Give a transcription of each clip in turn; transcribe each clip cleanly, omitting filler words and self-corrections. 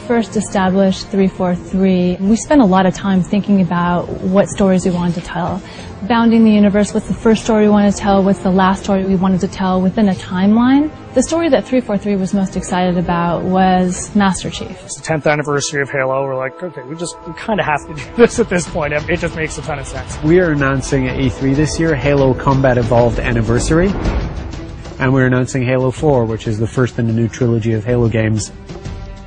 first established 343, we spent a lot of time thinking about what stories we wanted to tell. Bounding the universe, what's the first story we wanted to tell, what's the last story we wanted to tell within a timeline. The story that 343 was most excited about was Master Chief. It's the 10th anniversary of Halo. We're like, okay, we kind of have to do this at this point. It just makes a ton of sense. We are announcing at E3 this year Halo Combat Evolved Anniversary. And we're announcing Halo 4, which is the first in the new trilogy of Halo games.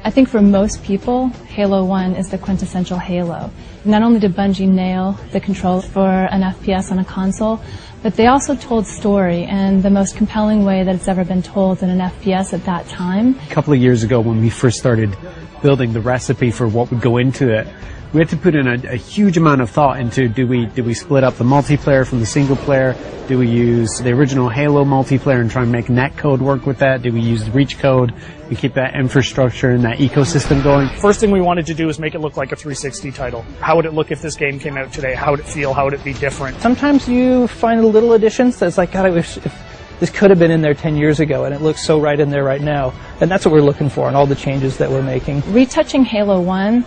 I think for most people, Halo 1 is the quintessential Halo. Not only did Bungie nail the controls for an FPS on a console, but they also told story in the most compelling way that it's ever been told in an FPS at that time. A couple of years ago when we first started building the recipe for what would go into it, we had to put in a huge amount of thought into do we split up the multiplayer from the single player? Do we use the original Halo multiplayer and try and make netcode work with that? Do we use the reach code and keep that infrastructure and that ecosystem going? First thing we wanted to do is make it look like a 360 title. How would it look if this game came out today? How would it feel? How would it be different? Sometimes you find little additions that's like, God, I wish if this could have been in there 10 years ago, and it looks so right in there right now. And that's what we're looking for in all the changes that we're making. Retouching Halo 1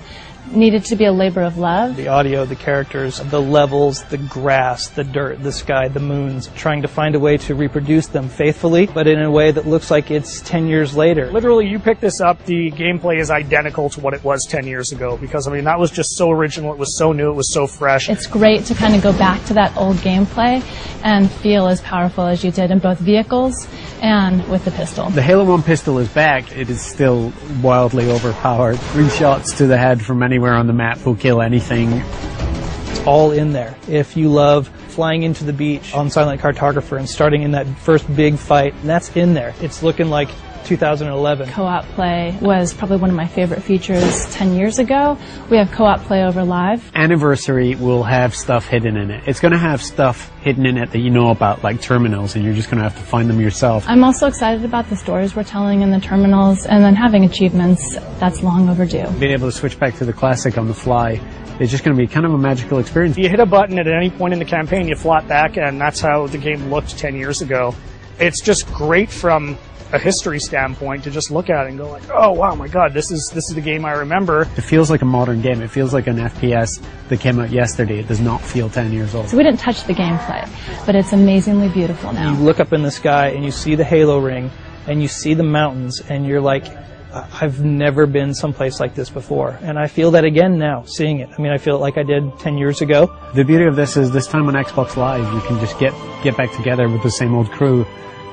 needed to be a labor of love. The audio, the characters, the levels, the grass, the dirt, the sky, the moons, trying to find a way to reproduce them faithfully, but in a way that looks like it's 10 years later. Literally, you pick this up, the gameplay is identical to what it was 10 years ago, because, I mean, that was just so original, it was so new, it was so fresh. It's great to kind of go back to that old gameplay and feel as powerful as you did in both vehicles and with the pistol. The Halo 1 pistol is back. It is still wildly overpowered. 3 shots to the head from anywhere on the map will kill anything. It's all in there. If you love flying into the beach on Silent Cartographer and starting in that first big fight, that's in there. It's looking like 2011. Co-op play was probably one of my favorite features 10 years ago. We have co-op play over live. Anniversary will have stuff hidden in it. It's going to have stuff hidden in it that you know about, like terminals, and you're just going to have to find them yourself. I'm also excited about the stories we're telling in the terminals, and then having achievements. That's long overdue. Being able to switch back to the classic on the fly is just going to be kind of a magical experience. You hit a button at any point in the campaign, you flop back, and that's how the game looked 10 years ago. It's just great from a history standpoint to just look at it and go like, oh wow, my god, this is the game I remember. It feels like a modern game. It feels like an FPS that came out yesterday. It does not feel 10 years old. So we didn't touch the gameplay, but it's amazingly beautiful now. You look up in the sky and you see the Halo ring and you see the mountains and you're like, I've never been someplace like this before. And I feel that again now, seeing it. I mean, I feel it like I did 10 years ago. The beauty of this is this time on Xbox Live, you can just get back together with the same old crew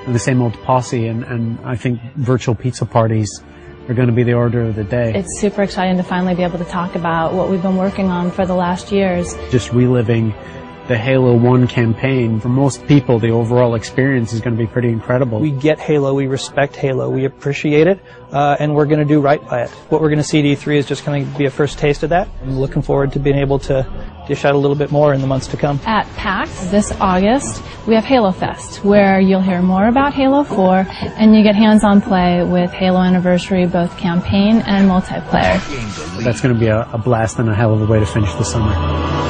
and the same old posse, and I think virtual pizza parties are going to be the order of the day. It's super exciting to finally be able to talk about what we've been working on for the last years. Just reliving the Halo 1 campaign. For most people, the overall experience is going to be pretty incredible. We get Halo, we respect Halo, we appreciate it, and we're going to do right by it. What we're going to see at E3 is just going to be a first taste of that. I'm looking forward to being able to dish out a little bit more in the months to come. At PAX this August, we have Halo Fest, where you'll hear more about Halo 4, and you get hands-on play with Halo Anniversary, both campaign and multiplayer. That's going to be a blast and a hell of a way to finish the summer.